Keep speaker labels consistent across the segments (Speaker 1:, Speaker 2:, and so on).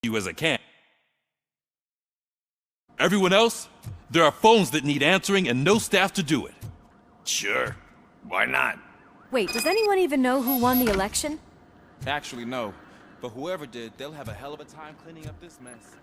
Speaker 1: you as I can. Everyone else, there are phones that need answering and no staff to do it.
Speaker 2: Sure. Why not?
Speaker 3: Wait, does anyone even know who won the election?
Speaker 4: Actually, no. But whoever did, they'll have a hell of a time cleaning up this mess.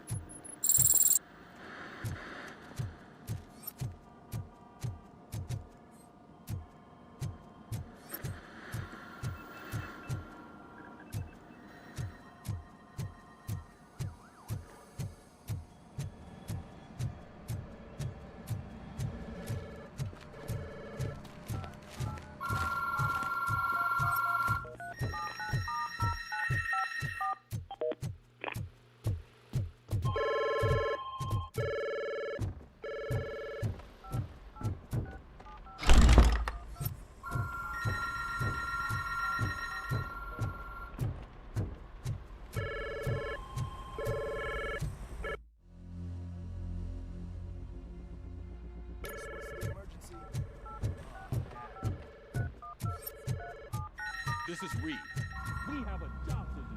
Speaker 1: This is Reed. We have a job to do.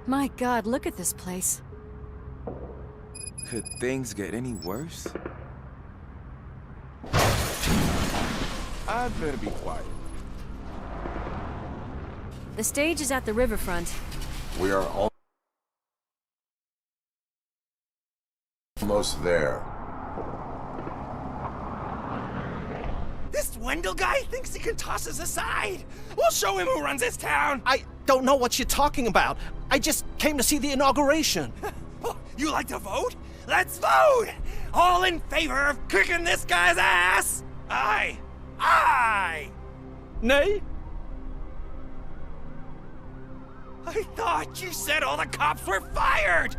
Speaker 3: My God, look at this place.
Speaker 4: Could things get any worse? I'd better be quiet.
Speaker 3: The stage is at the riverfront.
Speaker 5: We are almost there.
Speaker 2: This Wendell guy thinks he can toss us aside. We'll show him who runs this town.
Speaker 6: I don't know what you're talking about. I just came to see the inauguration.
Speaker 2: Oh, you like to vote? Let's vote! All in favor of kicking this guy's ass? Aye. Aye!
Speaker 6: Nay?
Speaker 2: I thought you said all the cops were fired!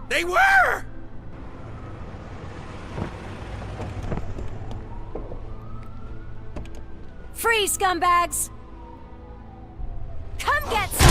Speaker 2: They were!
Speaker 3: Freeze, scumbags! Come get some!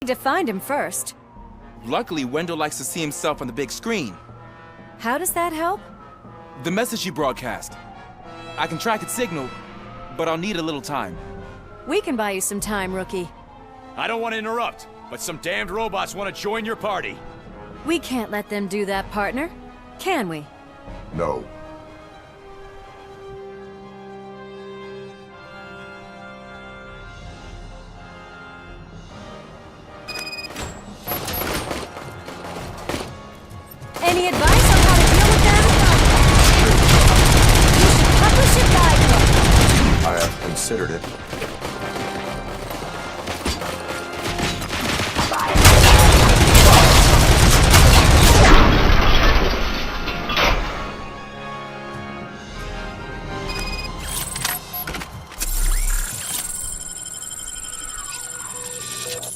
Speaker 3: To find him first.
Speaker 4: Luckily, Wendell likes to see himself on the big screen.
Speaker 3: How does that help?
Speaker 4: The message you broadcast. I can track its signal, but I'll need a little time.
Speaker 3: We can buy you some time, rookie.
Speaker 7: I don't want to interrupt, but some damned robots want to join your party.
Speaker 3: We can't let them do that, partner. Can we?
Speaker 5: No.
Speaker 3: Any advice on how to deal with them?
Speaker 5: considered it.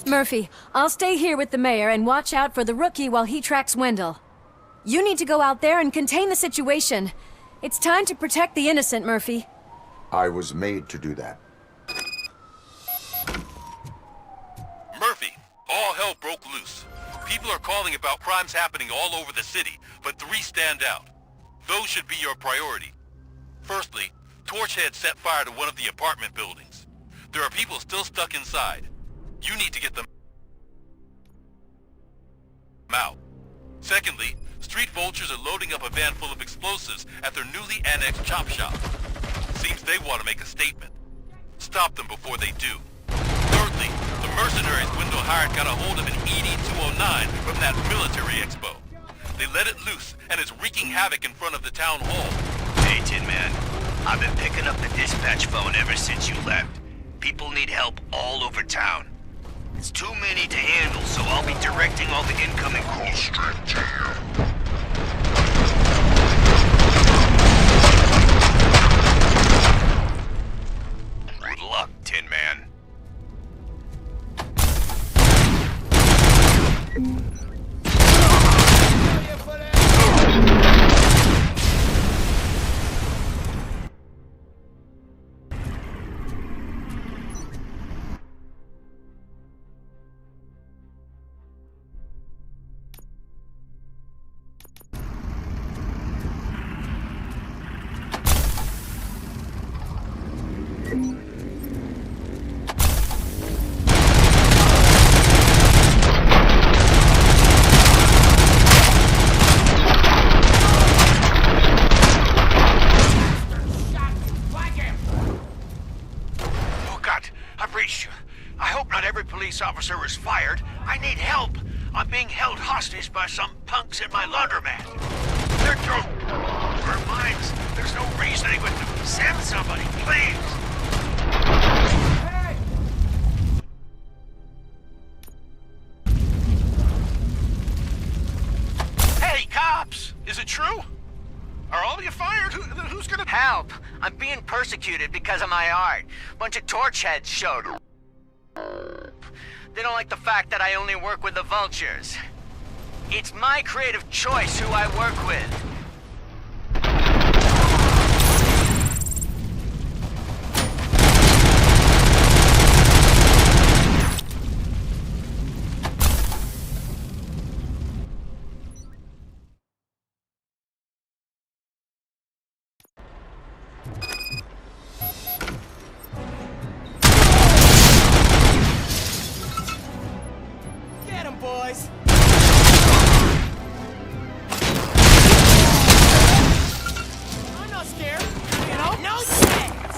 Speaker 3: Murphy, I'll stay here with the mayor and watch out for the rookie while he tracks Wendell. You need to go out there and contain the situation. It's time to protect the innocent, Murphy.
Speaker 5: I was made to do that.
Speaker 1: Murphy, all hell broke loose. People are calling about crimes happening all over the city, but 3 stand out. Those should be your priority. Firstly, Torchhead set fire to one of the apartment buildings. There are people still stuck inside. You need to get them out. Secondly, street vultures are loading up a van full of explosives at their newly annexed chop shop. Seems they want to make a statement. Stop them before they do. Thirdly, the mercenaries Wendell hired got a hold of an ED-209 from that military expo. They let it loose and is wreaking havoc in front of the town hall.
Speaker 8: Hey, Tin Man. I've been picking up the dispatch phone ever since you left. People need help all over town. It's too many to handle, so I'll be directing all the incoming calls straight to you. Good luck, Tin Man. Officer was fired. I need help. I'm being held hostage by some punks in my laundromat. They're drunk. Our minds. There's no reasoning with them. Send somebody, please. Hey! Hey, cops! Is it true? Are all of you fired? Who's gonna
Speaker 9: help? I'm being persecuted because of my art. Bunch of torchheads showed up. They don't like the fact that I only work with the vultures. It's my creative choice who I work with.
Speaker 6: Boys. I'm not scared. You know? No chance.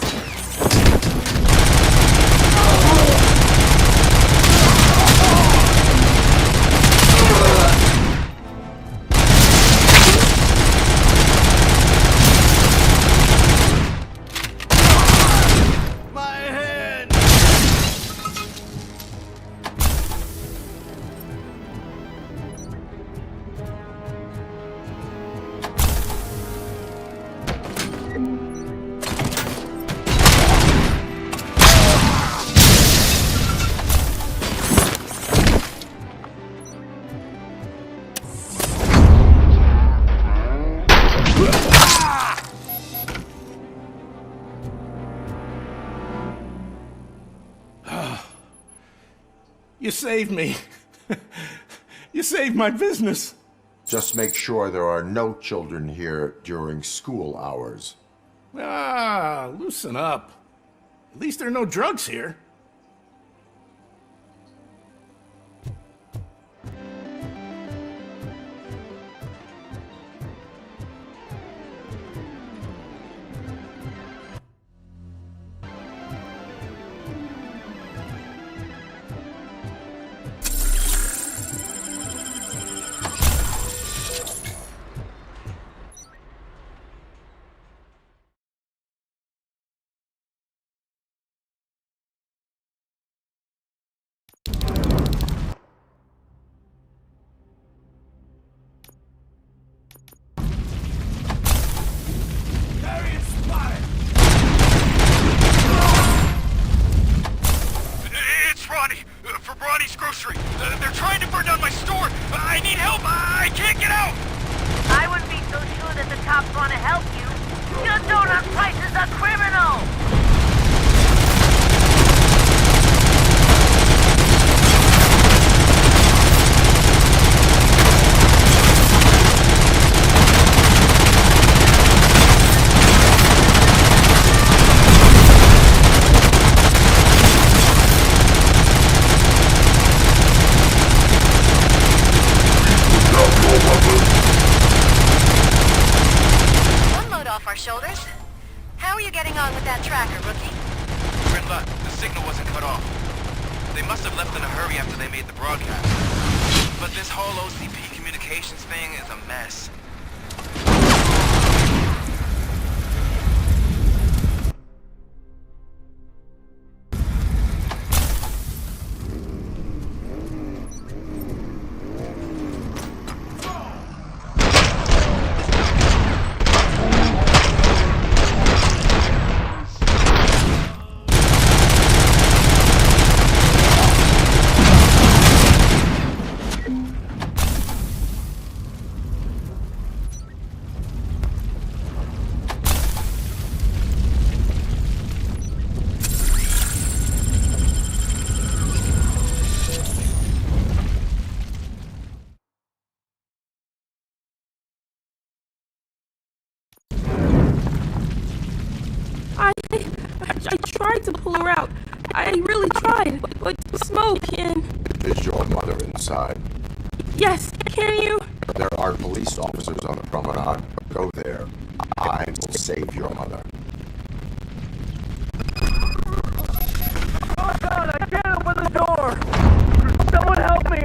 Speaker 6: My head.
Speaker 10: You saved me. You saved my business.
Speaker 5: Just make sure there are no children here during school hours.
Speaker 10: Ah, loosen up. At least there are no drugs here.
Speaker 3: getting on with that tracker, Rookie?
Speaker 1: We're in luck. The signal wasn't cut off. They must have left in a hurry after they made the broadcast. But this whole OCP communications thing is a mess.
Speaker 11: I tried to pull her out. I really tried, but smoke and...
Speaker 5: Is your mother inside?
Speaker 11: Yes, can you?
Speaker 5: There are police officers on the promenade. Go there. I will save your mother.
Speaker 6: Oh God, I can't open the door! Someone help me!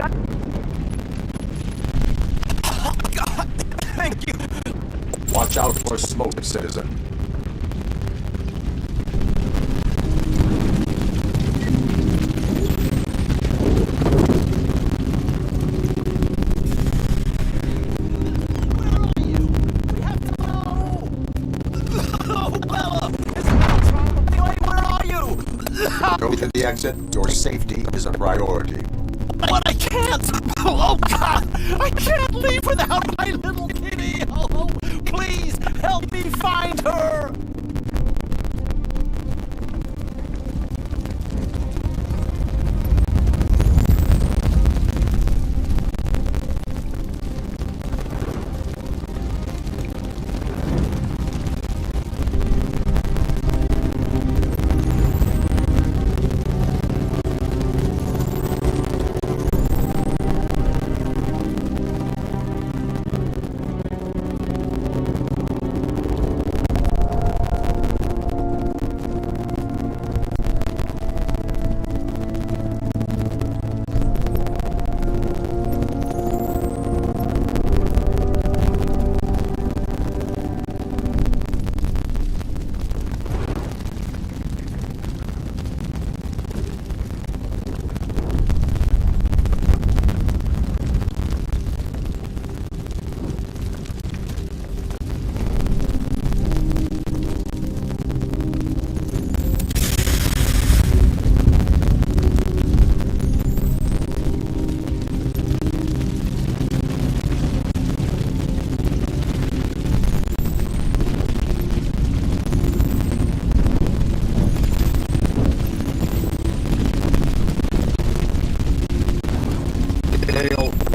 Speaker 2: Oh, God, thank you.
Speaker 5: Watch out for smoke, citizen. Go to the exit. Your safety is a priority.
Speaker 6: But I can't! Oh God! I can't leave without my little kitty! Oh, please help me find her!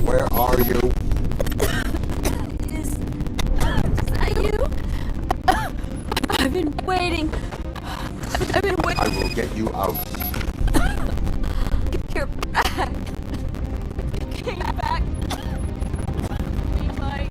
Speaker 5: Where are you?
Speaker 3: Is that you? I've been waiting. I've been waiting.
Speaker 5: I will get you out.
Speaker 3: You're back. You came back. Be Mike.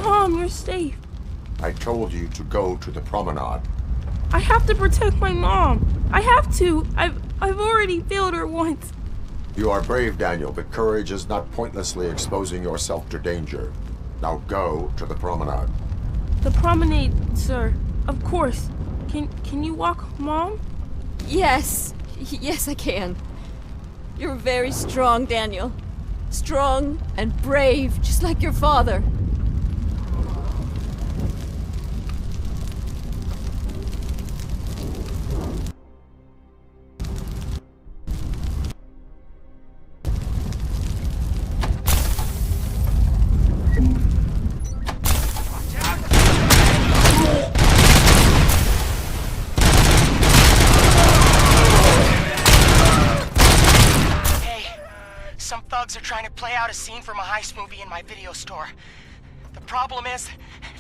Speaker 11: Mom, you're safe.
Speaker 5: I told you to go to the promenade.
Speaker 11: I have to protect my mom. I have to. I've already failed her once.
Speaker 5: You are brave, Daniel, but courage is not pointlessly exposing yourself to danger. Now go to the promenade.
Speaker 11: The promenade, sir. Of course. Can you walk, Mom?
Speaker 3: Yes. Yes, I can. You're very strong, Daniel. Strong and brave, just like your father.
Speaker 12: thugs are trying to play out a scene from a heist movie in my video store. The problem is,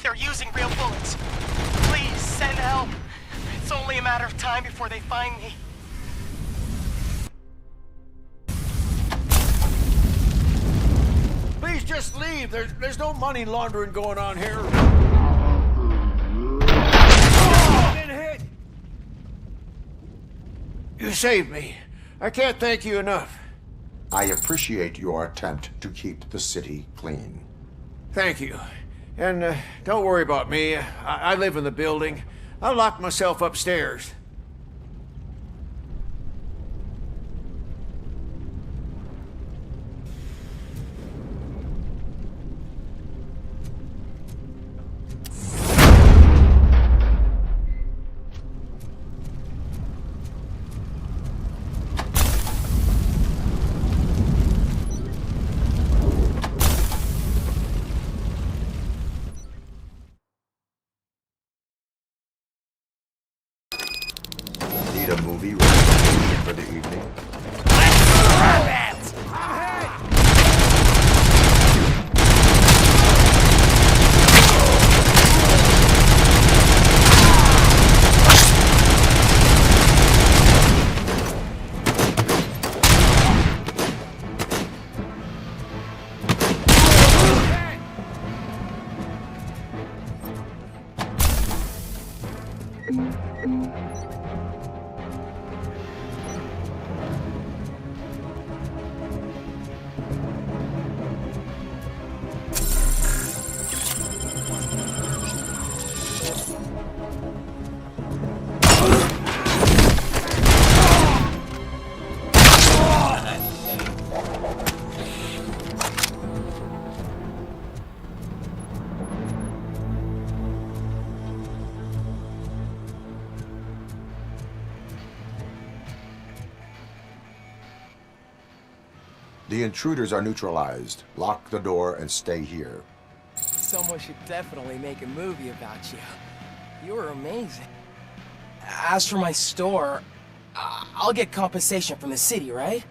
Speaker 12: they're using real bullets. Please, send help. It's only a matter of time before they find me.
Speaker 6: Please just leave. There's no money laundering going on here. Been hit. You saved me. I can't thank you enough.
Speaker 5: I appreciate your attempt to keep the city clean.
Speaker 6: Thank you. And don't worry about me. I live in the building. I'll lock myself upstairs.
Speaker 5: Need a movie recommendation for the evening? The intruders are neutralized. Lock the door and stay here.
Speaker 12: Someone should definitely make a movie about you. You were amazing. As for my store, I'll get compensation from the city, right?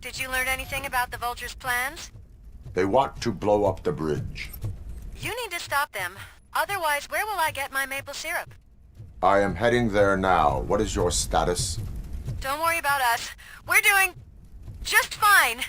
Speaker 3: Did you learn anything about the Vulture's plans?
Speaker 5: They want to blow up the bridge.
Speaker 3: You need to stop them. Otherwise, where will I get my maple syrup?
Speaker 5: I am heading there now. What is your status?
Speaker 3: Don't worry about us. We're doing just fine.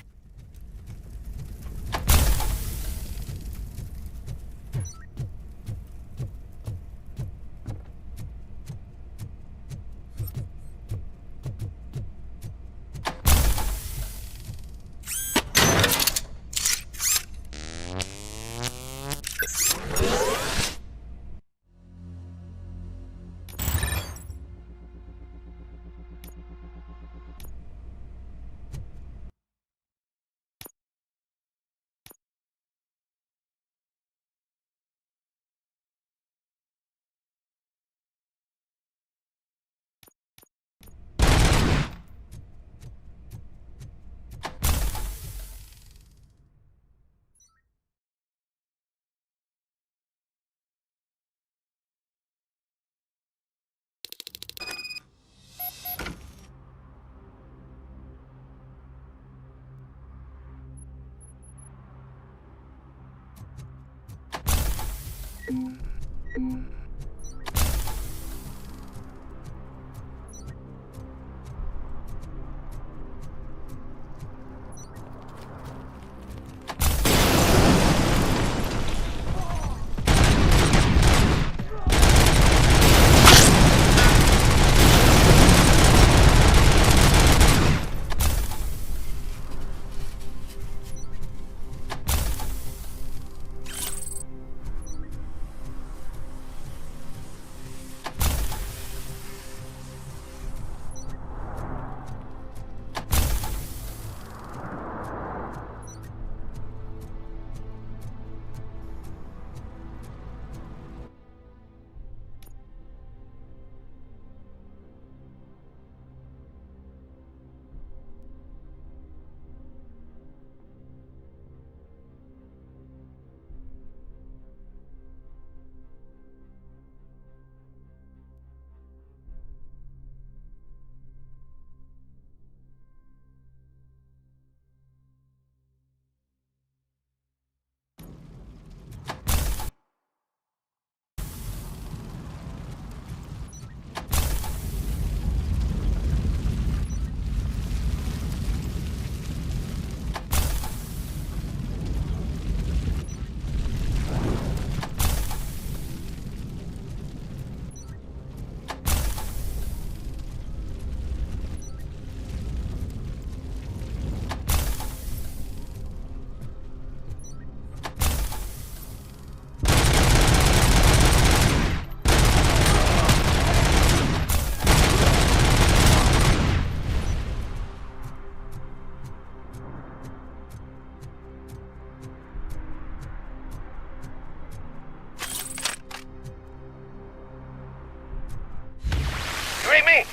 Speaker 9: Me.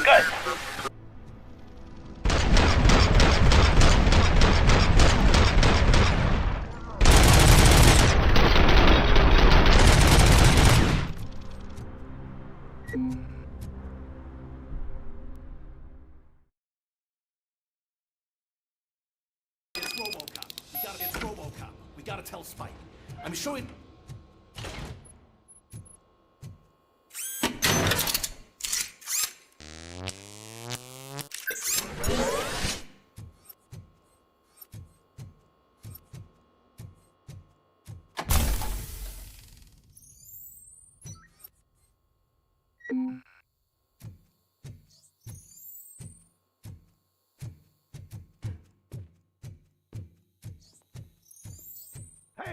Speaker 9: Good.
Speaker 6: It's Robocop. It's Robocop. We gotta tell Spike. I'm showing.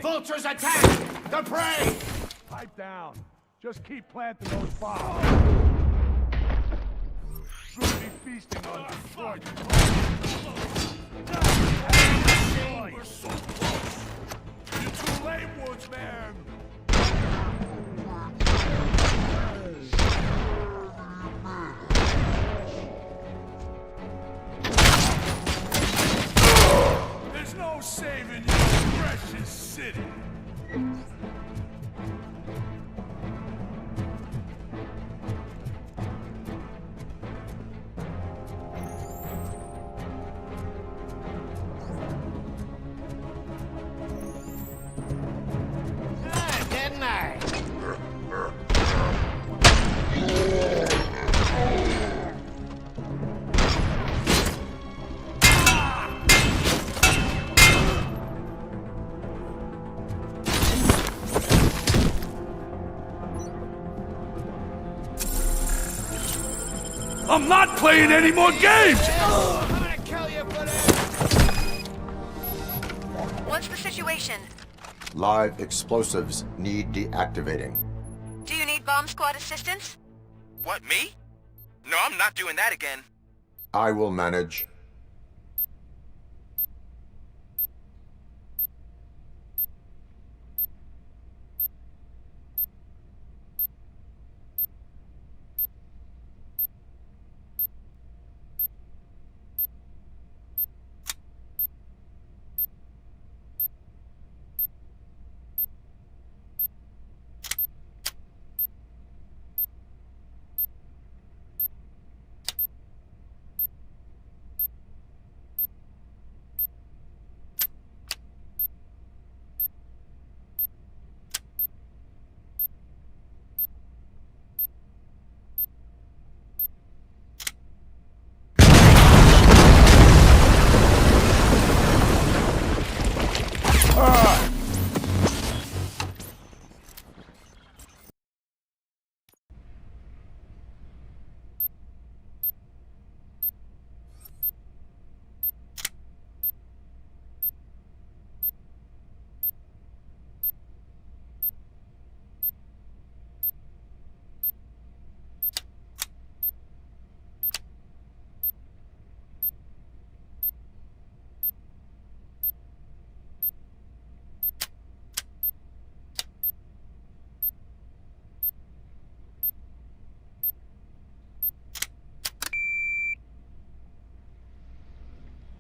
Speaker 6: Vultures attack! The prey!
Speaker 10: Pipe down. Just keep planting those bombs. Should be feasting on Detroit. We're so close. You're too late, Woodsman. There's no saving your precious city. I'm not playing any more games!
Speaker 3: What's the situation?
Speaker 5: Live explosives need deactivating.
Speaker 3: Do you need bomb squad assistance?
Speaker 2: What, me? No, I'm not doing that again.
Speaker 5: I will manage.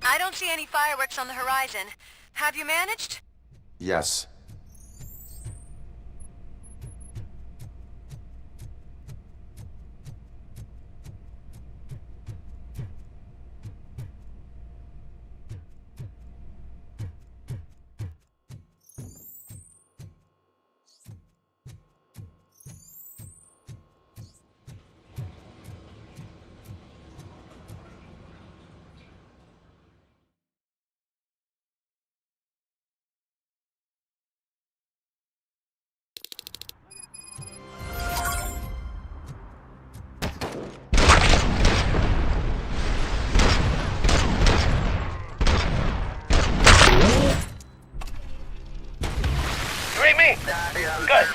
Speaker 3: I don't see any fireworks on the horizon. Have you managed?
Speaker 5: Yes.
Speaker 9: Good.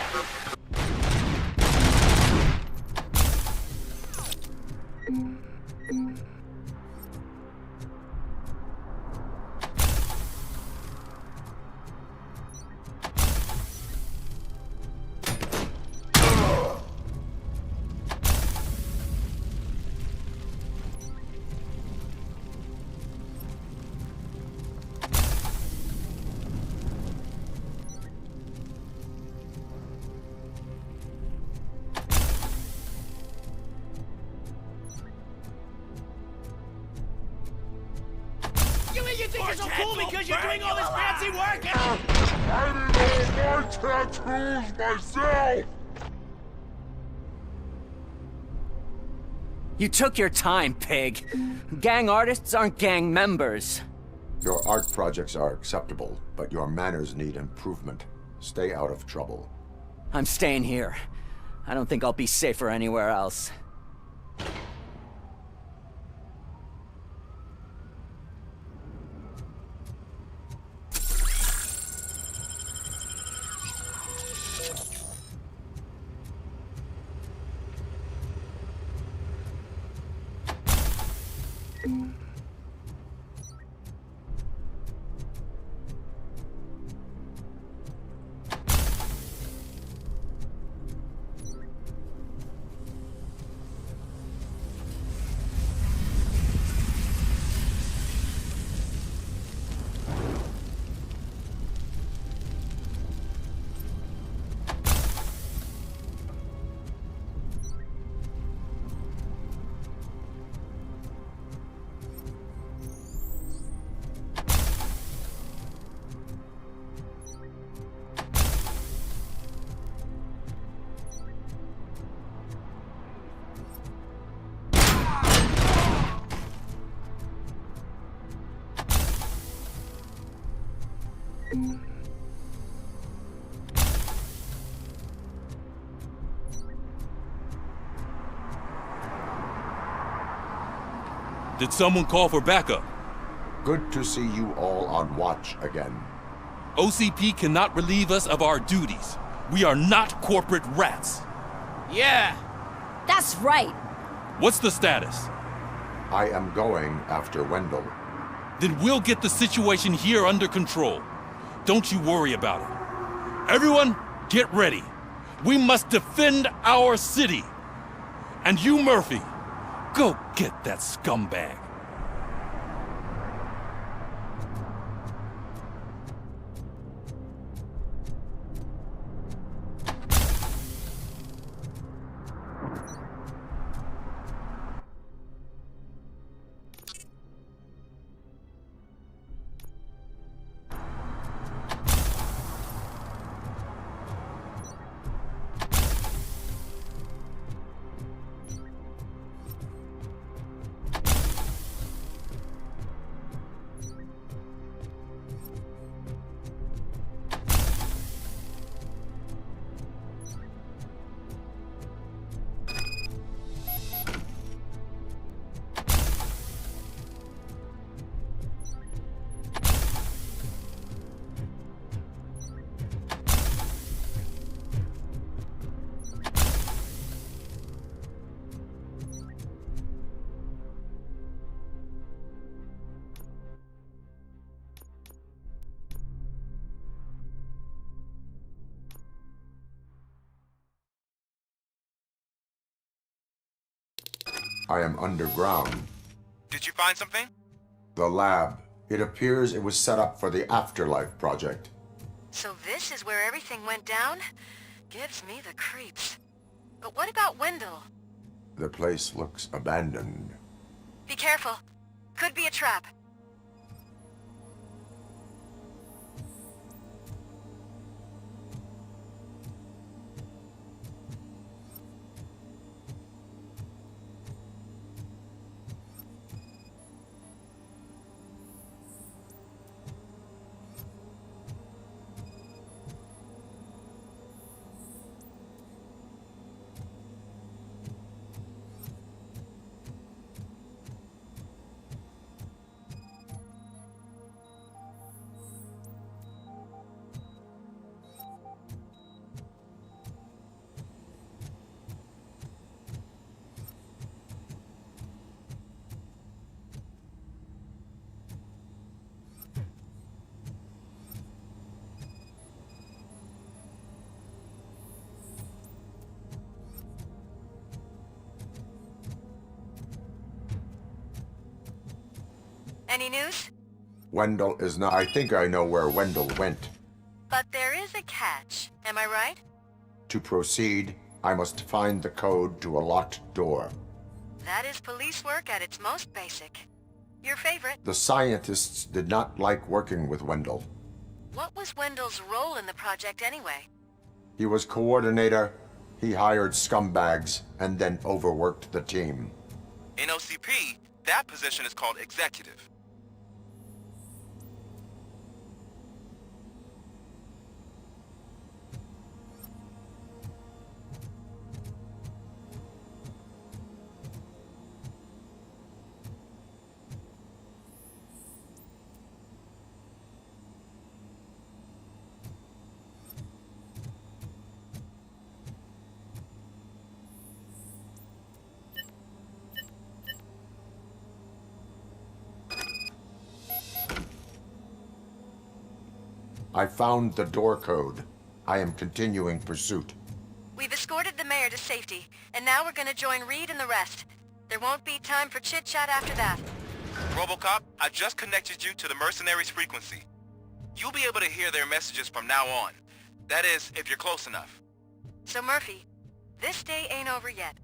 Speaker 6: You think you're so cool because you're doing all this fancy work?
Speaker 10: I did all my tattoos myself!
Speaker 13: You took your time, pig. Gang artists aren't gang members.
Speaker 5: Your art projects are acceptable, but your manners need improvement. Stay out of trouble.
Speaker 13: I'm staying here. I don't think I'll be safer anywhere else.
Speaker 1: Did someone call for backup?
Speaker 5: Good to see you all on watch again.
Speaker 1: OCP cannot relieve us of our duties. We are not corporate rats.
Speaker 7: Yeah.
Speaker 3: That's right.
Speaker 1: What's the status?
Speaker 5: I am going after Wendell.
Speaker 1: Then we'll get the situation here under control. Don't you worry about it. Everyone, get ready. We must defend our city. And you, Murphy, go get that scumbag.
Speaker 5: I am underground.
Speaker 2: Did you find something?
Speaker 5: The lab. It appears it was set up for the Afterlife project.
Speaker 3: So this is where everything went down? Gives me the creeps. But what about Wendell?
Speaker 5: The place looks abandoned.
Speaker 3: Be careful. Could be a trap. Any news?
Speaker 5: Wendell is not. I think I know where Wendell went.
Speaker 3: But there is a catch. Am I right?
Speaker 5: To proceed, I must find the code to a locked door.
Speaker 3: That is police work at its most basic. Your favorite?
Speaker 5: The scientists did not like working with Wendell.
Speaker 3: What was Wendell's role in the project anyway?
Speaker 5: He was coordinator, he hired scumbags, and then overworked the team.
Speaker 2: In OCP, that position is called executive.
Speaker 5: I found the door code. I am continuing pursuit.
Speaker 3: We've escorted the mayor to safety, and now we're gonna join Reed and the rest. There won't be time for chit-chat after that.
Speaker 2: Robocop, I just connected you to the mercenaries' frequency. You'll be able to hear their messages from now on. That is, if you're close enough.
Speaker 3: So Murphy, this day ain't over yet.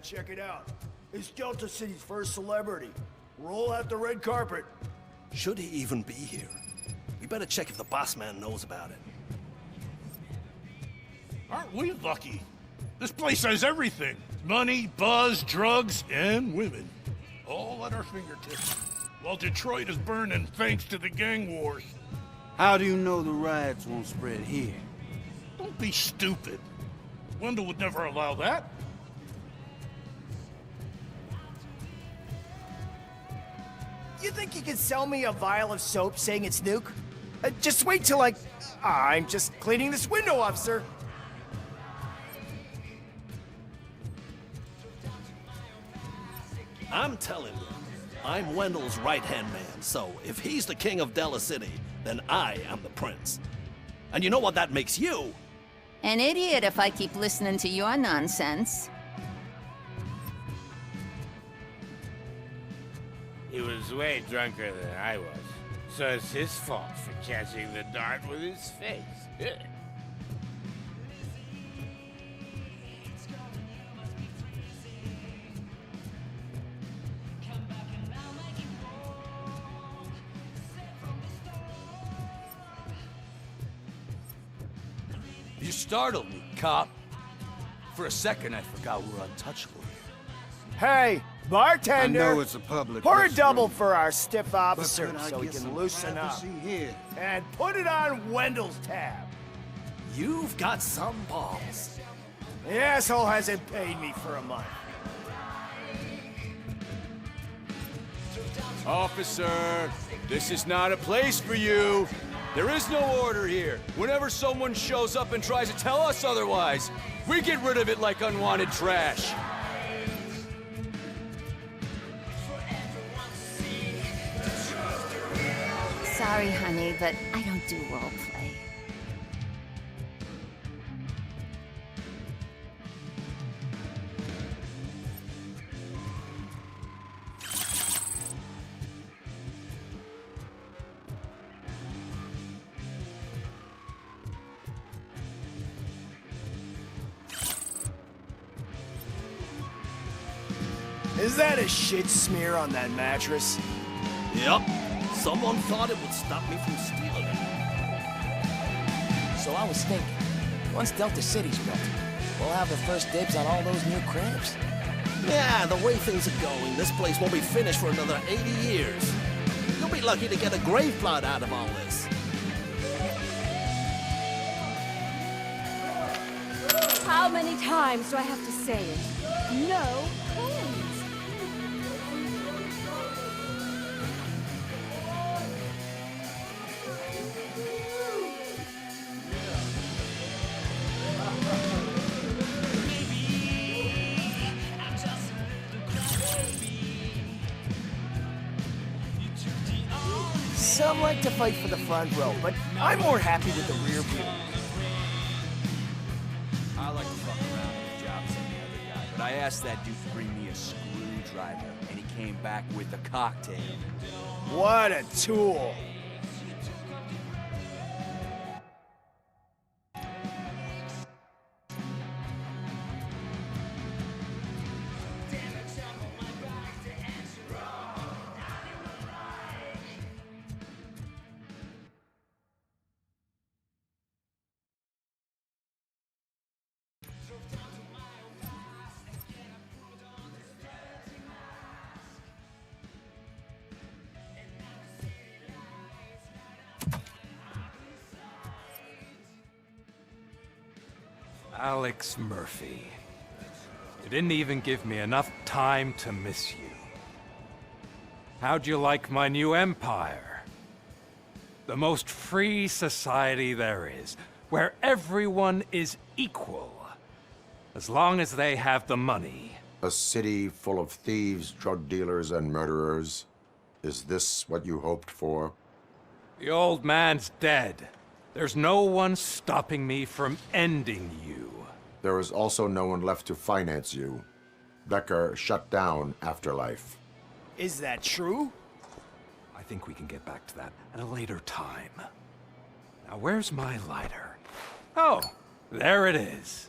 Speaker 6: check it out. It's Delta City's first celebrity. Roll out the red carpet.
Speaker 14: Should he even be here? We better check if the boss man knows about it.
Speaker 10: Aren't we lucky? This place has everything. Money, buzz, drugs, and women. All at our fingertips. While Detroit is burning thanks to the gang wars.
Speaker 15: How do you know the riots won't spread here?
Speaker 10: Don't be stupid. Wendell would never allow that.
Speaker 6: You think you can sell me a vial of soap saying it's nuke? Just wait till I'm just cleaning this window, officer.
Speaker 14: I'm telling you, I'm Wendell's right-hand man, so if he's the king of Della City, then I am the prince. And you know what that makes you?
Speaker 16: An idiot if I keep listening to your nonsense.
Speaker 17: He was way drunker than I was, so it's his fault for catching the dart with his face.
Speaker 7: You startled me, cop. For a second, I forgot we were untouchable here.
Speaker 6: Hey, bartender!
Speaker 15: I know it's a public
Speaker 6: Pour a
Speaker 15: restroom,
Speaker 6: double for our stiff officer
Speaker 15: but could I
Speaker 6: so he
Speaker 15: get
Speaker 6: can
Speaker 15: some
Speaker 6: loosen up.
Speaker 15: privacy here?
Speaker 6: And put it on Wendell's tab.
Speaker 14: You've got some balls.
Speaker 6: The asshole hasn't paid me for a month.
Speaker 7: Officer, this is not a place for you. There is no order here. Whenever someone shows up and tries to tell us otherwise, we get rid of it like unwanted trash.
Speaker 16: Sorry, honey, but I don't do roleplay.
Speaker 6: Is that a shit smear on that mattress?
Speaker 14: Yep. Someone thought it would stop me from stealing it.
Speaker 18: So I was thinking, once Delta City's built, we'll have the first dibs on all those new cribs.
Speaker 14: Yeah, the way things are going, this place won't be finished for another 80 years. You'll be lucky to get a grave plot out of all this.
Speaker 3: How many times do I have to say it? No coins.
Speaker 6: Some like to fight for the front row, but I'm more happy with the rear view.
Speaker 7: I like to fuck around with jobs than the other guy, but I asked that dude to bring me a screwdriver, and he came back with a cocktail.
Speaker 6: What a tool.
Speaker 19: Alex Murphy. You didn't even give me enough time to miss you. How'd you like my new empire? The most free society there is, where everyone is equal, as long as they have the money.
Speaker 5: A city full of thieves, drug dealers, and murderers. Is this what you hoped for?
Speaker 19: The old man's dead. There's no one stopping me from ending you.
Speaker 5: There is also no one left to finance you. Becker shut down Afterlife.
Speaker 6: Is that true?
Speaker 19: I think we can get back to that at a later time. Now, where's my lighter? Oh, there it is.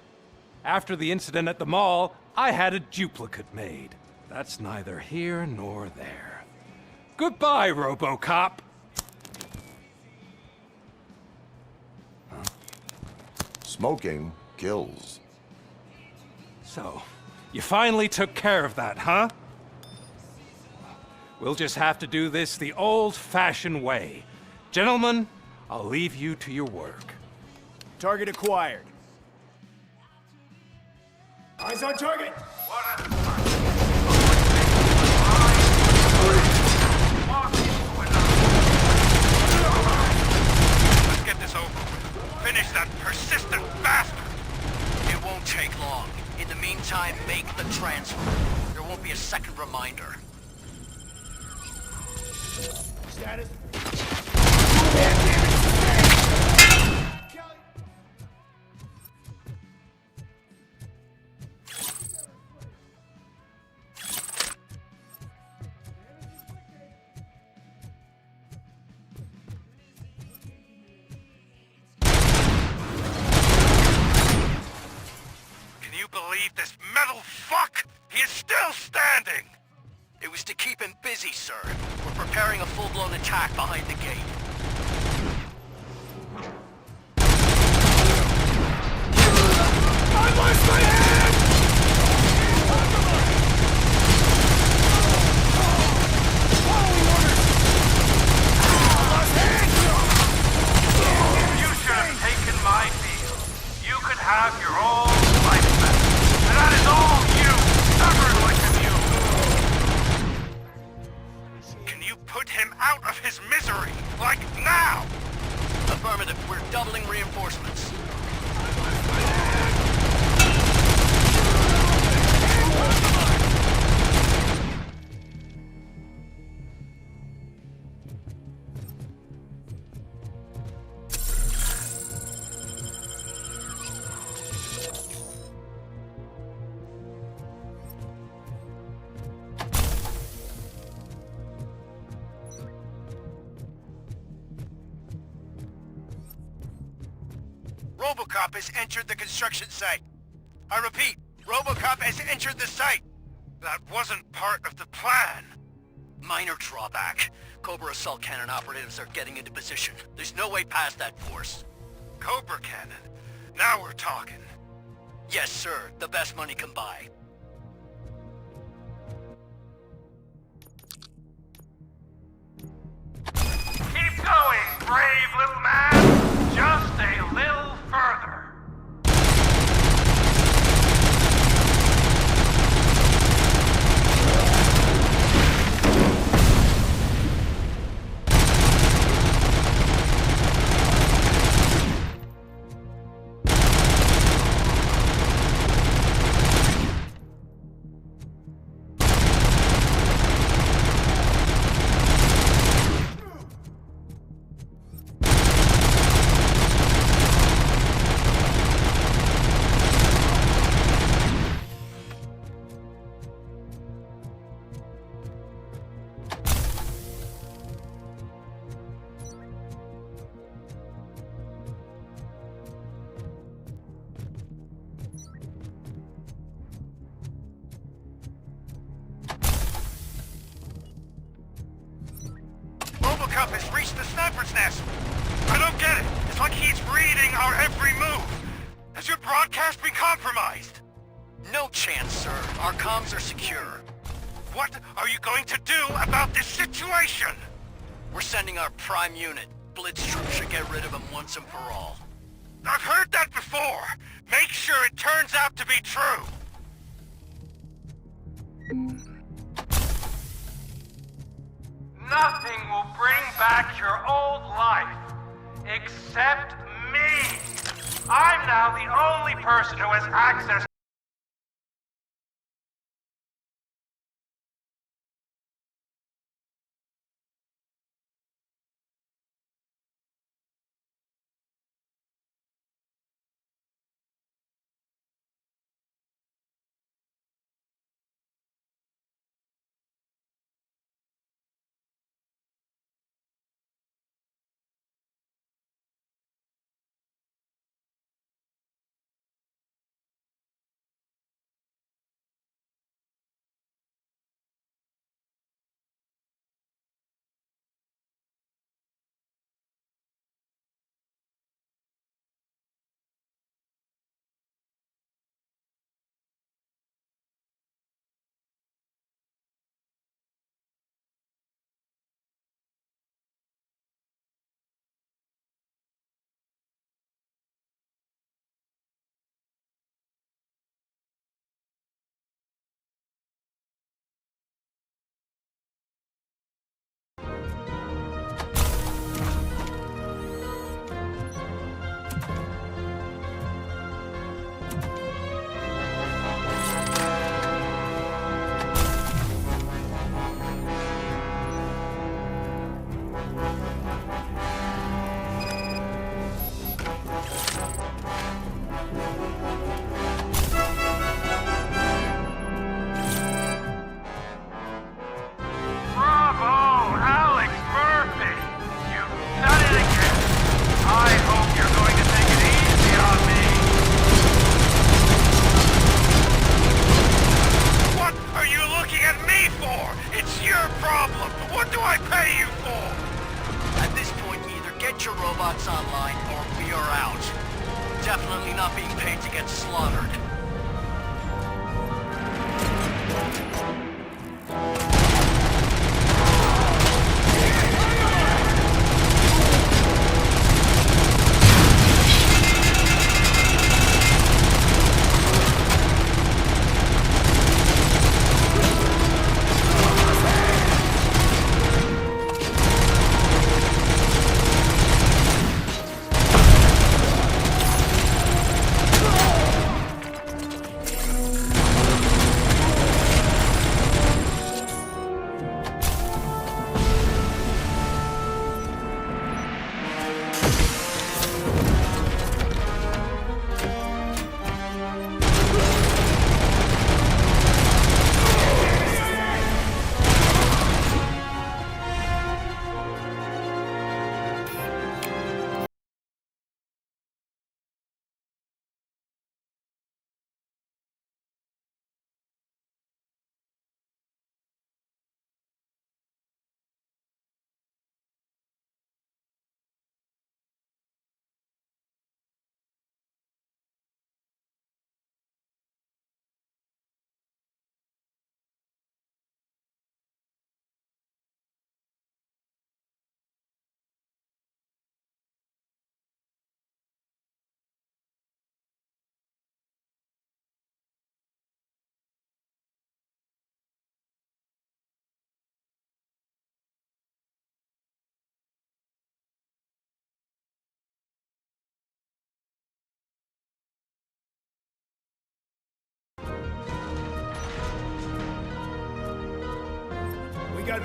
Speaker 19: After the incident at the mall, I had a duplicate made. That's neither here nor there. Goodbye, Robocop!
Speaker 5: Smoking kills.
Speaker 19: So, you finally took care of that, huh? We'll just have to do this the old-fashioned way. Gentlemen, I'll leave you to your work.
Speaker 6: Target acquired.
Speaker 2: Eyes on target!
Speaker 1: Let's get this over with. Finish that persistent bastard!
Speaker 9: It won't take long. In the meantime, make the transfer. There won't be a second reminder.
Speaker 2: Status?
Speaker 1: Can you believe this metal fuck? He is still standing!
Speaker 9: It was to keep him busy, sir. We're preparing a full-blown attack behind the gate.
Speaker 2: I lost my hand!
Speaker 1: You should have taken my deal. You could have your own life back. And that is all you, stubborn like you. Can you put him out of his misery? Like now?
Speaker 9: Affirmative. We're doubling reinforcements.
Speaker 1: Robocop has entered the construction site. I repeat, Robocop has entered the site. That wasn't part of the plan.
Speaker 9: Minor drawback. Cobra assault cannon operatives are getting into position. There's no way past that force.
Speaker 1: Cobra cannon. Now we're talking.
Speaker 9: Yes, sir. The best money can buy.
Speaker 1: Keep going, brave little man. Just a little further. Robocop has reached the sniper's nest. I don't get it. It's like he's reading our every move. Has your broadcast been compromised?
Speaker 9: No chance, sir. Our comms are secure.
Speaker 1: What are you going to do about this situation?
Speaker 9: We're sending our prime unit. Blitz troops should get rid of him once and for all.
Speaker 1: I've heard that before. Make sure it turns out to be true. Nothing will bring back your old life, except me. I'm now the only person who has access at me for? It's your problem. What do I pay you for?
Speaker 9: At this point, either get your robots online or we are out. Definitely not being paid to get slaughtered.
Speaker 2: got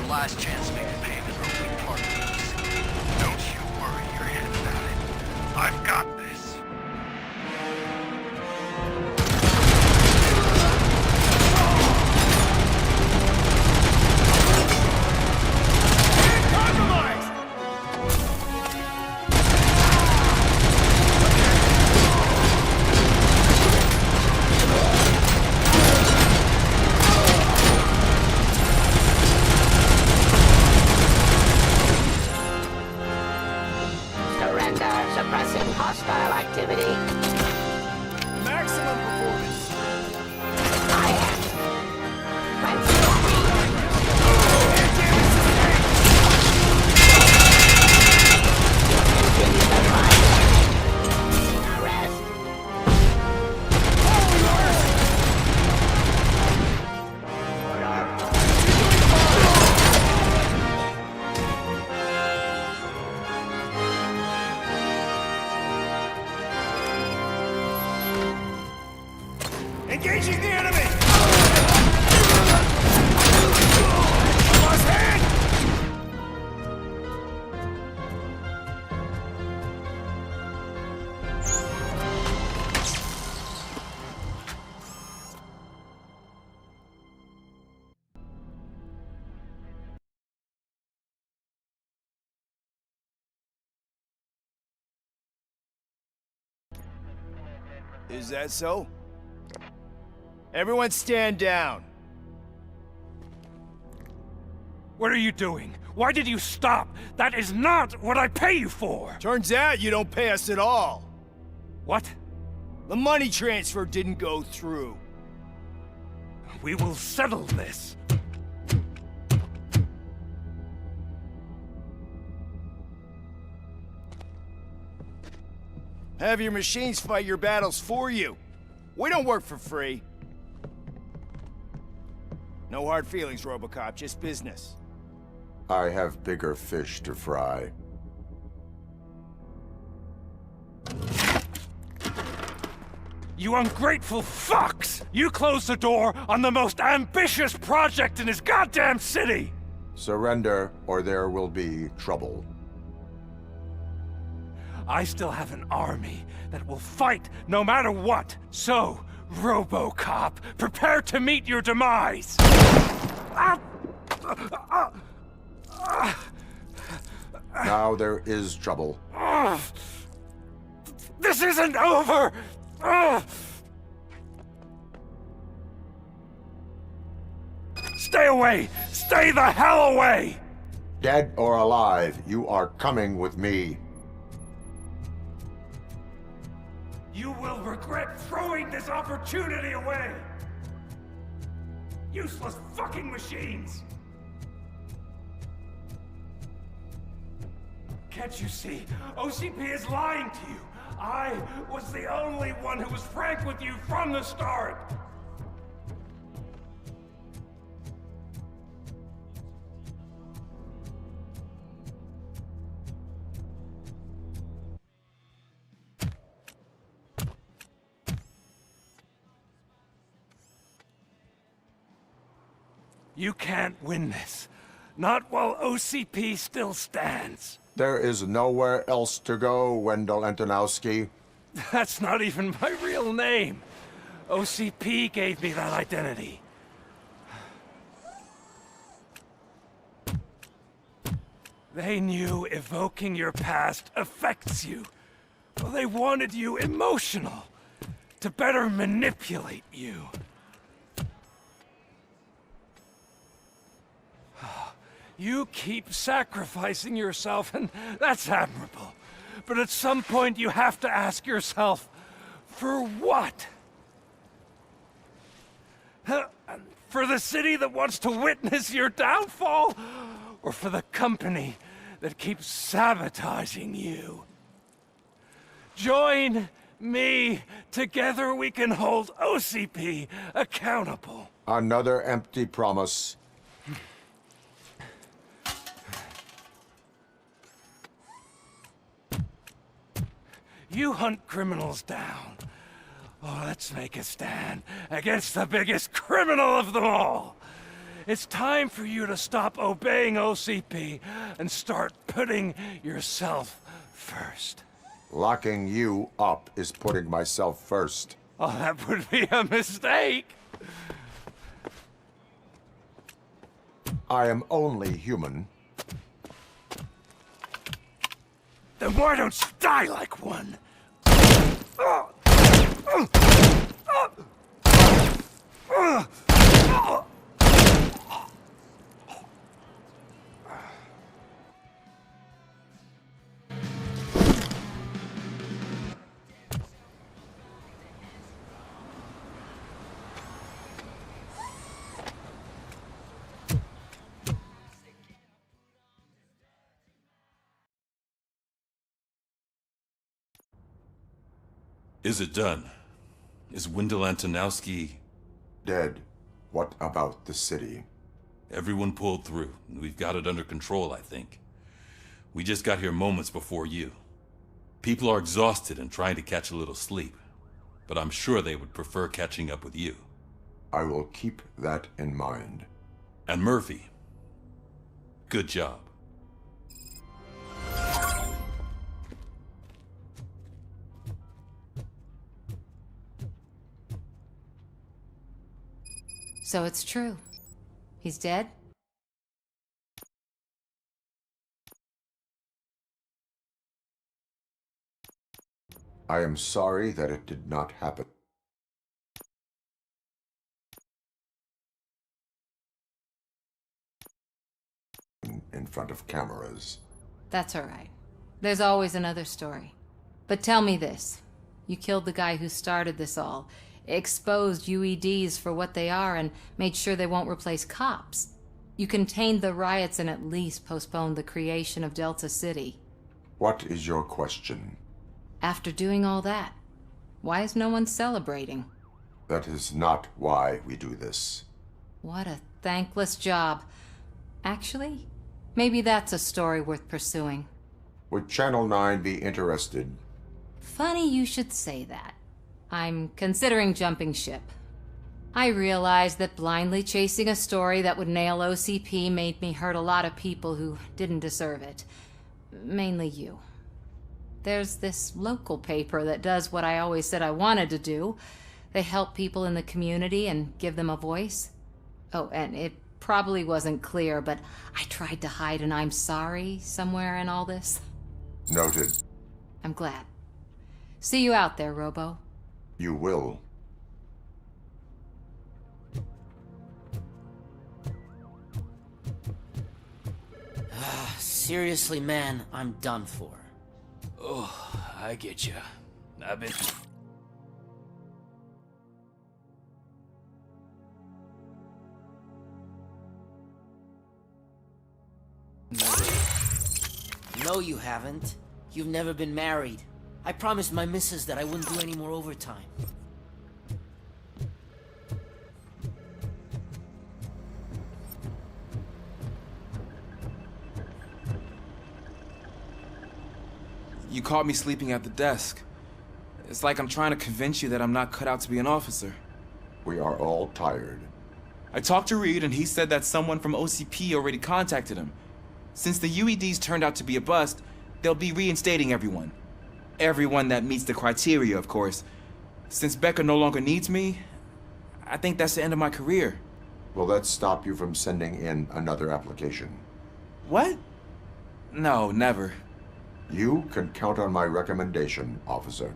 Speaker 9: last chance to make a payment or we part ways.
Speaker 1: Don't you worry your head about it. I've got this.
Speaker 20: Suppressing hostile activity.
Speaker 2: Maximum performance.
Speaker 20: I am. Continue the fight. Arrest.
Speaker 2: Engaging the enemy! Lost hand!
Speaker 7: Is that so? Everyone stand down.
Speaker 19: What are you doing? Why did you stop? That is not what I pay you for!
Speaker 7: Turns out you don't pay us at all.
Speaker 19: What?
Speaker 7: The money transfer didn't go through.
Speaker 19: We will settle this.
Speaker 7: Have your machines fight your battles for you. We don't work for free. No hard feelings, Robocop, just business.
Speaker 5: I have bigger fish to fry.
Speaker 19: You ungrateful fucks! You closed the door on the most ambitious project in this goddamn city!
Speaker 5: Surrender, or there will be trouble.
Speaker 19: I still have an army that will fight no matter what. So, Robocop, prepare to meet your demise!
Speaker 5: Now there is trouble.
Speaker 19: This isn't over! Stay away! Stay the hell away!
Speaker 5: Dead or alive, you are coming with me.
Speaker 19: You will regret throwing this opportunity away! Useless fucking machines! Can't you see? OCP is lying to you! I was the only one who was frank with you from the start! You can't win this. Not while OCP still stands.
Speaker 5: There is nowhere else to go, Wendell Antonowski.
Speaker 19: That's not even my real name. OCP gave me that identity. They knew evoking your past affects you. Well, they wanted you emotional, to better manipulate you. You keep sacrificing yourself, and that's admirable. But at some point you have to ask yourself, for what? For the city that wants to witness your downfall? Or for the company that keeps sabotaging you? Join me. Together we can hold OCP accountable.
Speaker 5: Another empty promise.
Speaker 19: You hunt criminals down. Oh, let's make a stand against the biggest criminal of them all. It's time for you to stop obeying OCP and start putting yourself first.
Speaker 5: Locking you up is putting myself first.
Speaker 19: Oh, that would be a mistake.
Speaker 5: I am only human.
Speaker 19: Then why don't you die like one?
Speaker 1: Is it done? Is Wendell Antonowski...
Speaker 5: dead? What about the city?
Speaker 1: Everyone pulled through. We've got it under control, I think. We just got here moments before you. People are exhausted and trying to catch a little sleep. But I'm sure they would prefer catching up with you.
Speaker 5: I will keep that in mind.
Speaker 1: And Murphy, good job.
Speaker 21: So it's true. He's dead?
Speaker 5: I am sorry that it did not happen in front of cameras.
Speaker 21: That's all right. There's always another story. But tell me this. You killed the guy who started this all, exposed UEDs for what they are, and made sure they won't replace cops. You contained the riots and at least postponed the creation of Delta City.
Speaker 5: What is your question?
Speaker 21: After doing all that, why is no one celebrating?
Speaker 5: That is not why we do this.
Speaker 21: What a thankless job. Actually, maybe that's a story worth pursuing.
Speaker 5: Would Channel 9 be interested?
Speaker 21: Funny you should say that. I'm considering jumping ship. I realized that blindly chasing a story that would nail OCP made me hurt a lot of people who didn't deserve it. Mainly you. There's this local paper that does what I always said I wanted to do. They help people in the community and give them a voice. Oh, and it probably wasn't clear, but I tried to hide an I'm sorry somewhere in all this.
Speaker 5: Noted.
Speaker 21: I'm glad. See you out there, Robo.
Speaker 5: You will.
Speaker 18: Seriously, man, I'm done for.
Speaker 7: Oh, I get you. I've been...
Speaker 18: No, you haven't. You've never been married. I promised my missus that I wouldn't do any more overtime.
Speaker 4: You caught me sleeping at the desk. It's like I'm trying to convince you that I'm not cut out to be an officer.
Speaker 5: We are all tired.
Speaker 4: I talked to Reed and he said that someone from OCP already contacted him. Since the UEDs turned out to be a bust, they'll be reinstating everyone. Everyone that meets the criteria, of course. Since Becca no longer needs me, I think that's the end of my career.
Speaker 5: Will that stop you from sending in another application?
Speaker 4: What? No, never.
Speaker 5: You can count on my recommendation, officer.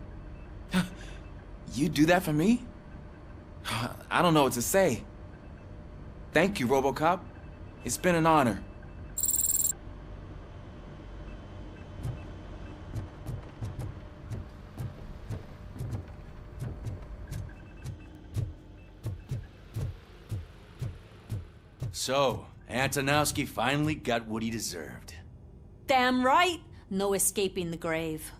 Speaker 4: You do that for me? I don't know what to say. Thank you, Robocop. It's been an honor.
Speaker 7: So, Antonowski finally got what he deserved.
Speaker 22: Damn right. No escaping the grave.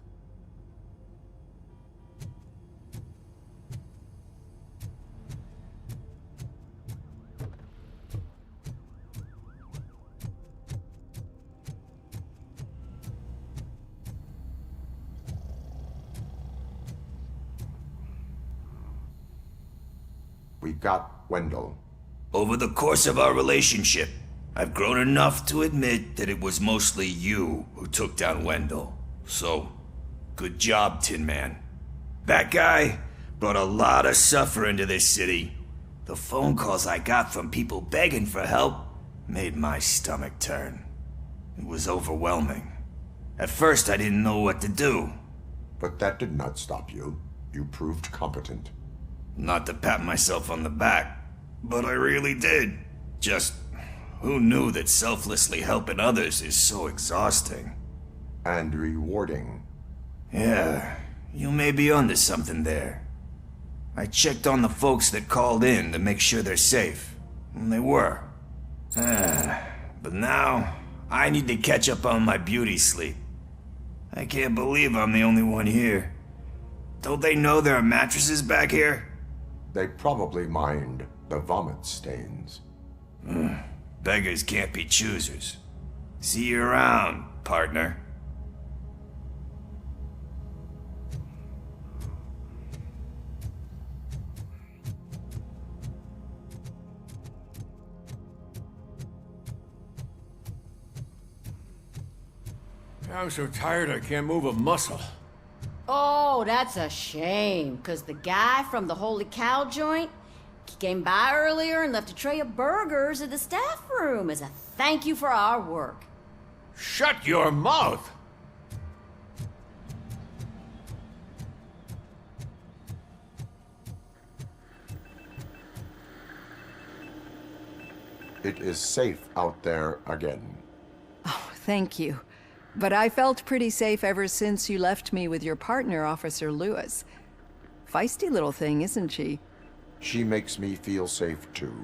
Speaker 5: We got Wendell.
Speaker 8: Over the course of our relationship, I've grown enough to admit that it was mostly you who took down Wendell. So, good job, Tin Man. That guy brought a lot of suffering to this city. The phone calls I got from people begging for help made my stomach turn. It was overwhelming. At first, I didn't know what to do.
Speaker 5: But that did not stop you. You proved competent.
Speaker 8: Not to pat myself on the back, but I really did. Just, who knew that selflessly helping others is so exhausting?
Speaker 5: And rewarding.
Speaker 8: Yeah, you may be onto something there. I checked on the folks that called in to make sure they're safe, and they were. But now, I need to catch up on my beauty sleep. I can't believe I'm the only one here. Don't they know there are mattresses back here?
Speaker 5: They probably mind the vomit stains.
Speaker 8: Beggars can't be choosers. See you around, partner.
Speaker 7: I'm so tired I can't move a muscle.
Speaker 22: Oh, that's a shame, because the guy from the Holy Cow joint, he came by earlier and left a tray of burgers in the staff room as a thank you for our work.
Speaker 7: Shut your mouth!
Speaker 5: It is safe out there again.
Speaker 11: Oh, thank you. But I felt pretty safe ever since you left me with your partner, Officer Lewis. Feisty little thing, isn't she?
Speaker 5: She makes me feel safe too.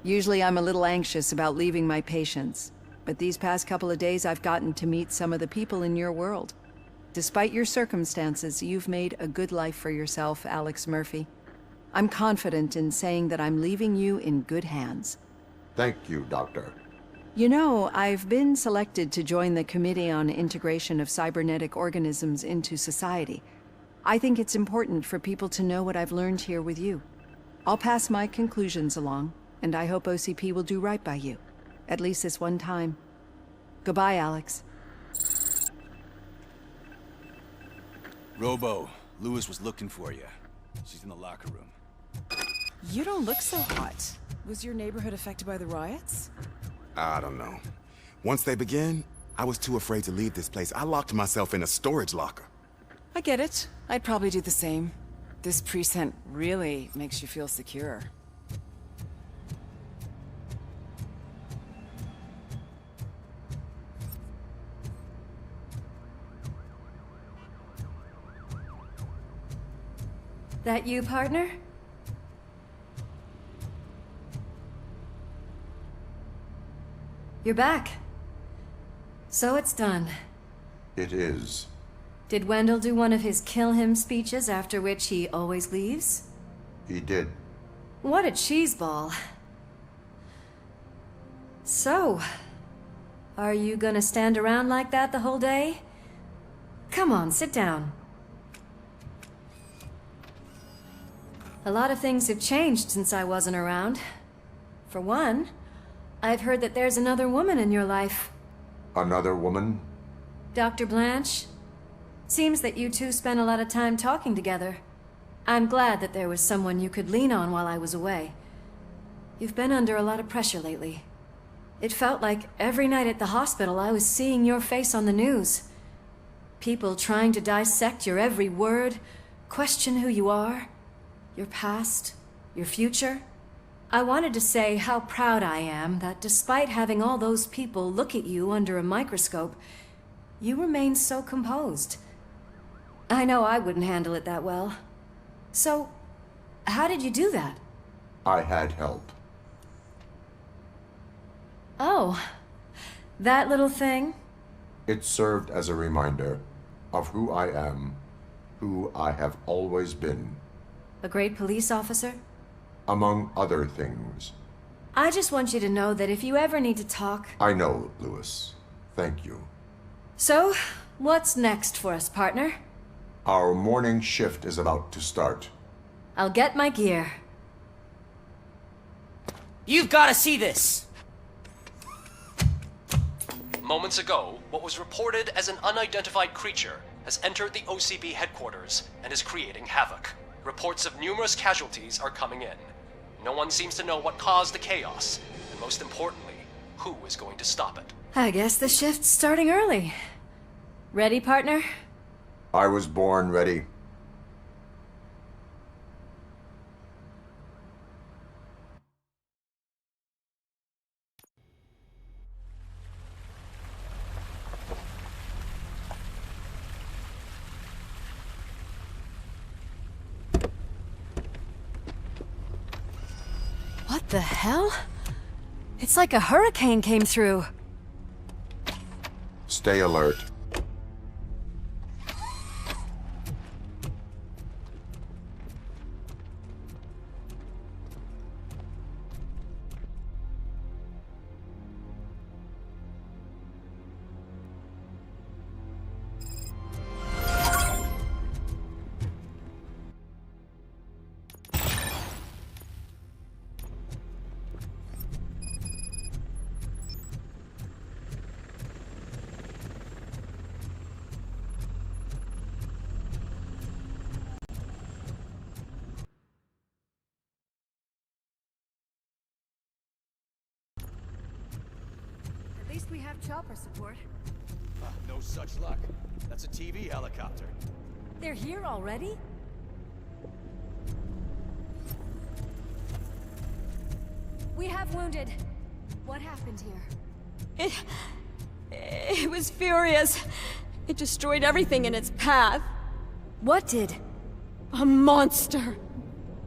Speaker 11: Usually I'm a little anxious about leaving my patients, but these past couple of days I've gotten to meet some of the people in your world. Despite your circumstances, you've made a good life for yourself, Alex Murphy. I'm confident in saying that I'm leaving you in good hands.
Speaker 5: Thank you, Doctor.
Speaker 11: You know, I've been selected to join the Committee on Integration of Cybernetic Organisms into Society. I think it's important for people to know what I've learned here with you. I'll pass my conclusions along, and I hope OCP will do right by you. At least this one time. Goodbye, Alex.
Speaker 15: Robo, Lewis was looking for you. She's in the locker room.
Speaker 12: You don't look so hot. Was your neighborhood affected by the riots?
Speaker 23: I don't know. Once they begin, I was too afraid to leave this place. I locked myself in a storage locker.
Speaker 12: I get it. I'd probably do the same. This precinct really makes you feel secure.
Speaker 3: That you, partner? You're back. So it's done.
Speaker 5: It is.
Speaker 3: Did Wendell do one of his kill him speeches after which he always leaves?
Speaker 5: He did.
Speaker 3: What a cheeseball. So, are you gonna stand around like that the whole day? Come on, sit down. A lot of things have changed since I wasn't around. For one, I've heard that there's another woman in your life.
Speaker 5: Another woman?
Speaker 3: Dr. Blanche? Seems that you two spent a lot of time talking together. I'm glad that there was someone you could lean on while I was away. You've been under a lot of pressure lately. It felt like every night at the hospital I was seeing your face on the news. People trying to dissect your every word, question who you are, your past, your future. I wanted to say how proud I am that despite having all those people look at you under a microscope, you remain so composed. I know I wouldn't handle it that well. So, how did you do that?
Speaker 5: I had help.
Speaker 3: Oh, that little thing?
Speaker 5: It served as a reminder of who I am, who I have always been.
Speaker 3: A great police officer?
Speaker 5: Among other things.
Speaker 3: I just want you to know that if you ever need to talk...
Speaker 5: I know, Lewis. Thank you.
Speaker 3: So, what's next for us, partner?
Speaker 5: Our morning shift is about to start.
Speaker 3: I'll get my gear.
Speaker 18: You've got to see this!
Speaker 24: Moments ago, what was reported as an unidentified creature has entered the OCP headquarters and is creating havoc. Reports of numerous casualties are coming in. No one seems to know what caused the chaos, and most importantly, who is going to stop it.
Speaker 3: I guess the shift's starting early. Ready, partner?
Speaker 5: I was born ready.
Speaker 3: What the hell? It's like a hurricane came through.
Speaker 5: Stay alert.
Speaker 3: At least we have chopper support.
Speaker 7: No such luck. That's a TV helicopter.
Speaker 3: They're here already? We have wounded.
Speaker 22: What happened here?
Speaker 10: It was furious. It destroyed everything in its path.
Speaker 22: What did?
Speaker 10: A monster.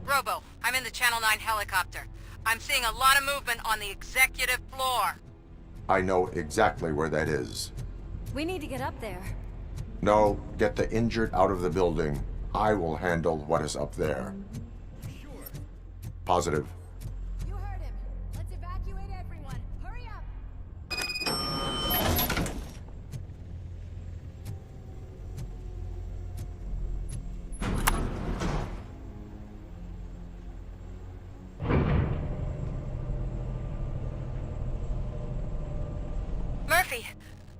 Speaker 13: Robo, I'm in the Channel 9 helicopter. I'm seeing a lot of movement on the executive floor.
Speaker 5: I know exactly where that is.
Speaker 22: We need to get up there.
Speaker 5: No, get the injured out of the building. I will handle what is up there. Positive.
Speaker 22: You heard him. Let's evacuate everyone. Hurry up.
Speaker 13: Murphy,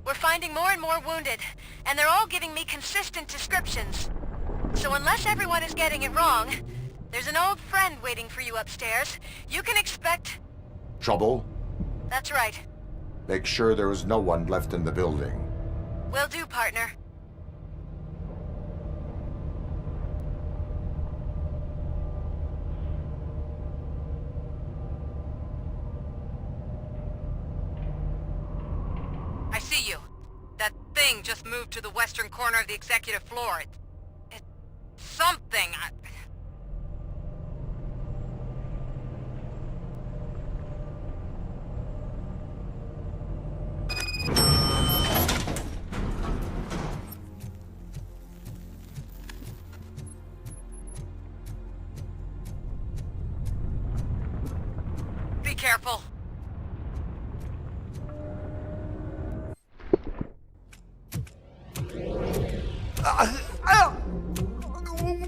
Speaker 13: we're finding more and more wounded, and they're all giving me consistent descriptions. So unless everyone is getting it wrong, there's an old friend waiting for you upstairs. You can expect...
Speaker 5: Trouble?
Speaker 13: That's right.
Speaker 5: Make sure there is no one left in the building.
Speaker 13: Will do, partner. I see you. That thing just moved to the western corner of the executive floor. It's something. Be careful.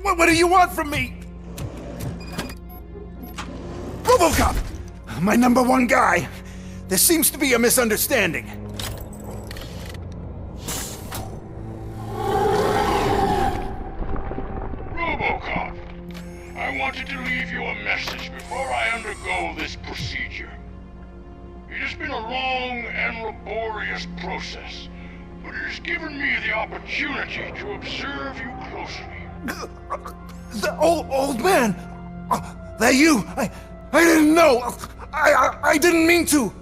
Speaker 2: What do you want from me? Robocop! My #1 guy. There seems to be a misunderstanding.
Speaker 16: Robocop, I wanted to leave you a message before I undergo this procedure. It has been a long and laborious process, but it has given me the opportunity to observe you closely.
Speaker 2: The old man! That you! I didn't know! I didn't mean to!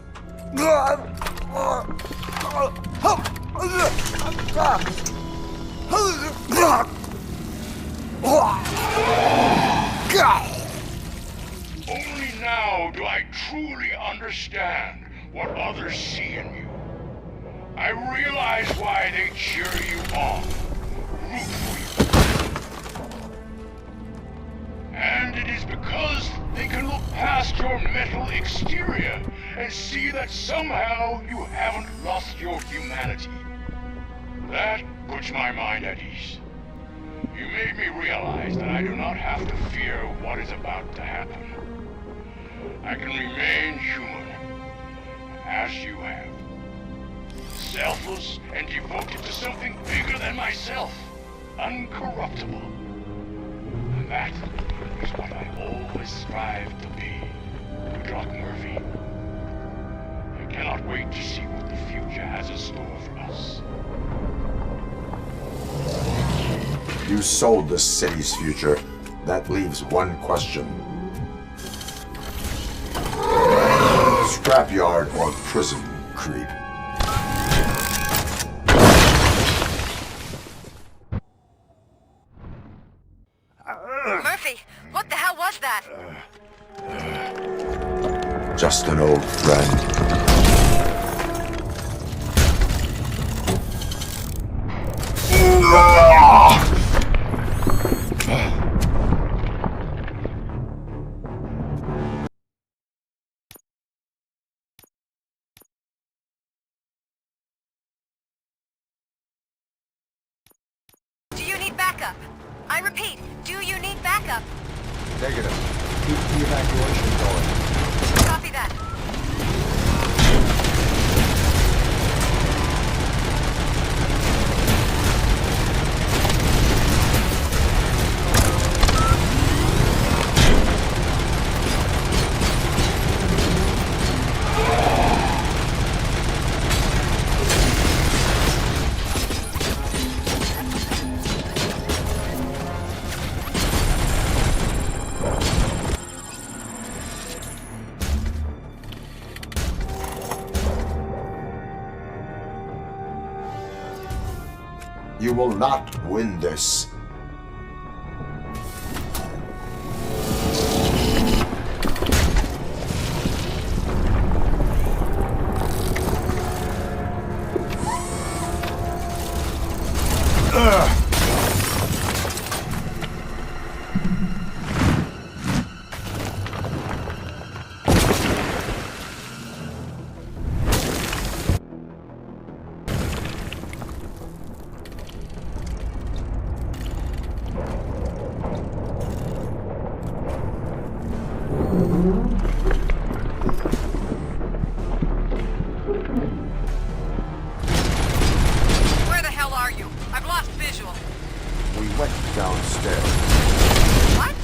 Speaker 16: Only now do I truly understand what others see in you. I realize why they cheer you on, root for you. And it is because they can look past your metal exterior and see that somehow you haven't lost your humanity. That puts my mind at ease. You made me realize that I do not have to fear what is about to happen. I can remain human, as you have. Selfless and devoted to something bigger than myself. Uncorruptible. And that is what I always strive to be, Doc Murphy. I cannot wait to see what the future has in store for us.
Speaker 5: You sold this city's future. That leaves one question. Scrapyard or prison, creep?
Speaker 13: Murphy, what the hell was that?
Speaker 5: Just an old friend.
Speaker 13: Do you need backup? I repeat, do you need backup?
Speaker 5: Negative. Keep the evacuation going.
Speaker 13: Copy that.
Speaker 5: You will not win this.
Speaker 13: Where the hell are you? I've lost visual.
Speaker 5: We went downstairs.
Speaker 13: What?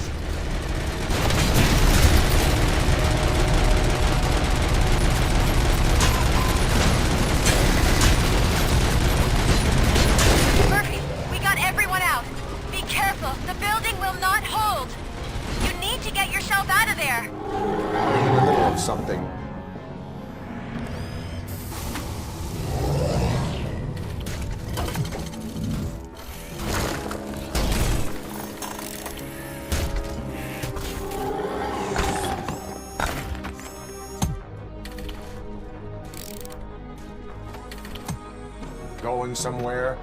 Speaker 13: Murphy, we got everyone out. Be careful. The building will not hold. You need to get yourself out of there.
Speaker 5: I'm in the middle of something. Going somewhere?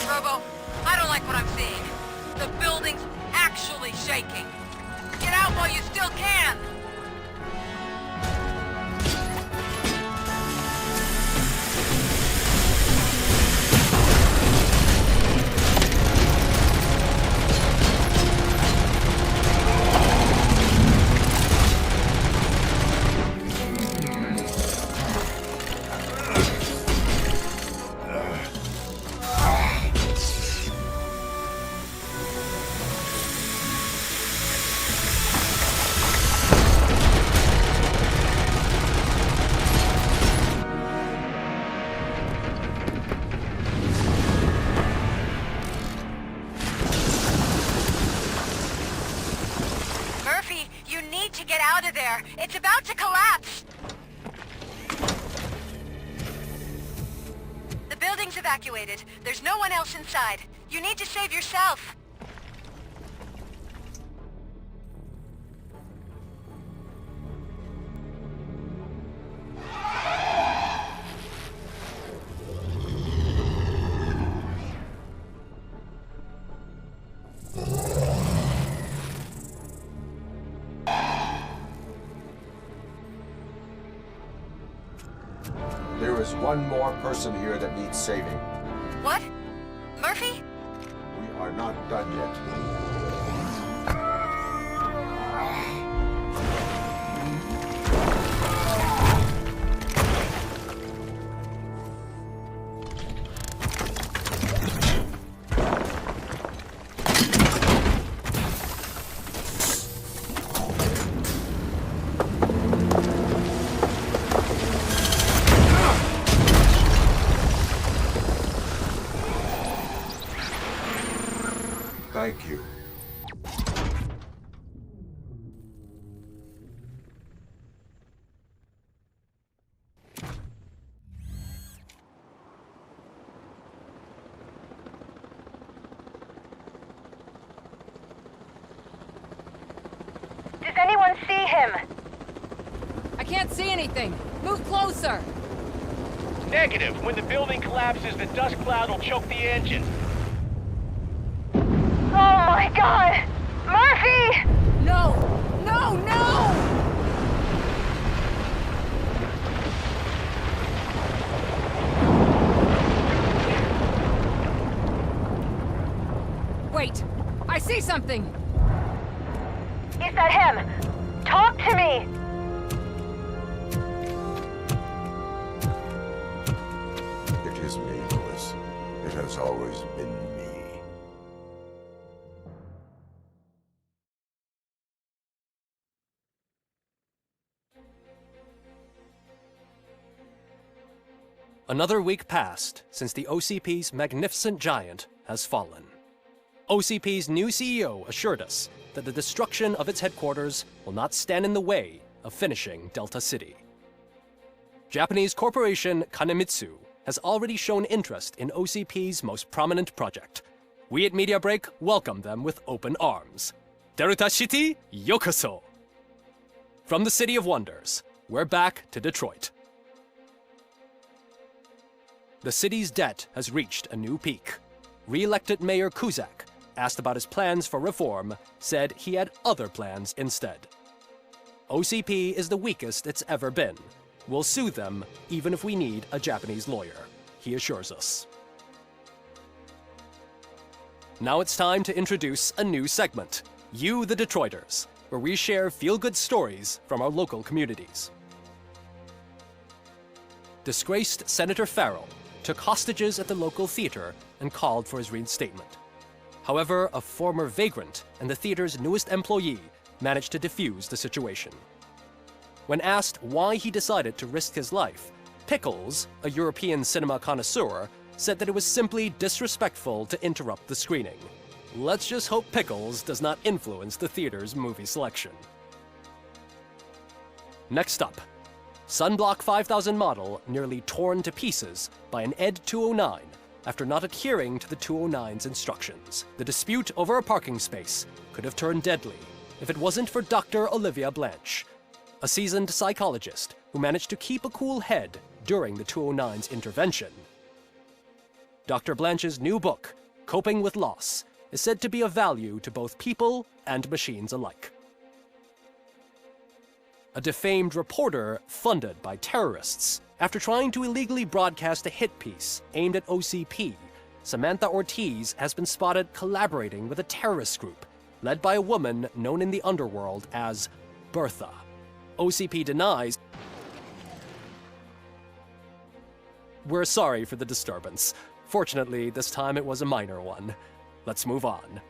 Speaker 13: Robo, I don't like what I'm seeing. The building's actually shaking. Get out while you still can. Murphy, you need to get out of there. It's about to collapse. The building's evacuated. There's no one else inside. You need to save yourself.
Speaker 5: There is one more person here that needs saving.
Speaker 13: What? Murphy?
Speaker 5: We are not done yet. Thank you.
Speaker 13: Does anyone see him?
Speaker 10: I can't see anything. Move closer.
Speaker 6: Negative. When the building collapses, the dust cloud will choke the engine.
Speaker 13: Oh my god! Murphy!
Speaker 10: No! No, no! Wait! I see something!
Speaker 13: Is that him? Talk to me!
Speaker 5: It is me, Louis. It has always been me.
Speaker 24: Another week passed since the OCP's magnificent giant has fallen. OCP's new CEO assured us that the destruction of its headquarters will not stand in the way of finishing Delta City. Japanese corporation Kanemitsu has already shown interest in OCP's most prominent project. We at Media Break welcome them with open arms. Delta City, yokoso! From the City of Wonders, we're back to Detroit. The city's debt has reached a new peak. Re-elected Mayor Cusack, asked about his plans for reform, said he had other plans instead. OCP is the weakest it's ever been. We'll sue them even if we need a Japanese lawyer, he assures us. Now it's time to introduce a new segment, You the Detroiters, where we share feel-good stories from our local communities. Disgraced Senator Farrell took hostages at the local theater and called for his reinstatement. However, a former vagrant and the theater's newest employee managed to defuse the situation. When asked why he decided to risk his life, Pickles, a European cinema connoisseur, said that it was simply disrespectful to interrupt the screening. Let's just hope Pickles does not influence the theater's movie selection. Next up, Sunblock 5000 model nearly torn to pieces by an ED 209 after not adhering to the 209's instructions. The dispute over a parking space could have turned deadly if it wasn't for Dr. Olivia Blanche, a seasoned psychologist who managed to keep a cool head during the 209's intervention. Dr. Blanche's new book, Coping with Loss, is said to be of value to both people and machines alike. A defamed reporter funded by terrorists. After trying to illegally broadcast a hit piece aimed at OCP, Samantha Ortiz has been spotted collaborating with a terrorist group led by a woman known in the underworld as Bertha. OCP denies. We're sorry for the disturbance. Fortunately, this time it was a minor one. Let's move on.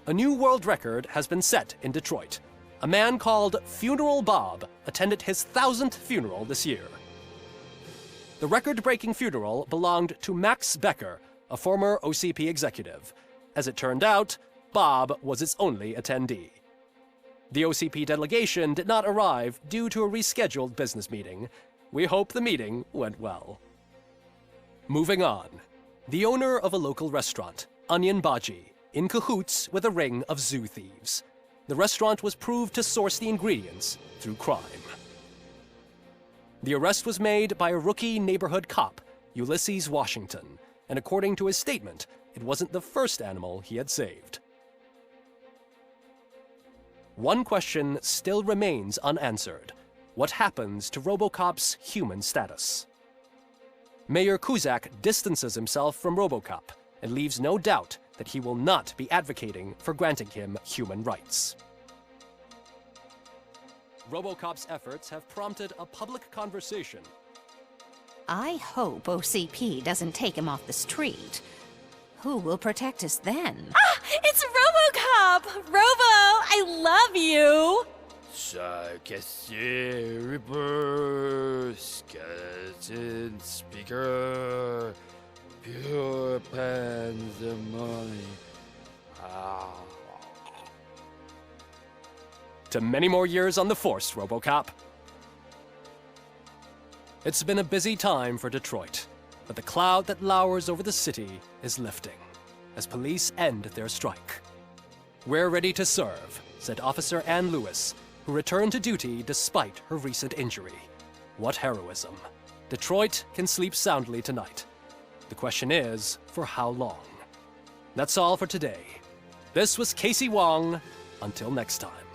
Speaker 24: A new world record has been set in Detroit. A man called Funeral Bob attended his 1000th funeral this year. The record-breaking funeral belonged to Max Becker, a former OCP executive. As it turned out, Bob was its only attendee. The OCP delegation did not arrive due to a rescheduled business meeting. We hope the meeting went well. Moving on. The owner of a local restaurant, Onion Baji, in cahoots with a ring of zoo thieves. The restaurant was proved to source the ingredients through crime. The arrest was made by a rookie neighborhood cop, Ulysses Washington, and according to his statement, it wasn't the first animal he had saved. One question still remains unanswered. What happens to Robocop's human status? Mayor Cusack distances himself from Robocop and leaves no doubt that he will not be advocating for granting him human rights. Robocop's efforts have prompted a public conversation.
Speaker 9: I hope OCP doesn't take him off the street. Who will protect us then?
Speaker 10: Ah! It's Robocop! Robo, I love you!
Speaker 14: Reaper, skeleton speaker, pure pandemonium.
Speaker 24: To many more years on the force, Robocop. It's been a busy time for Detroit, but the cloud that lowers over the city is lifting as police end their strike. We're ready to serve, said Officer Ann Lewis, who returned to duty despite her recent injury. What heroism. Detroit can sleep soundly tonight. The question is, for how long? That's all for today. This was Casey Wong. Until next time.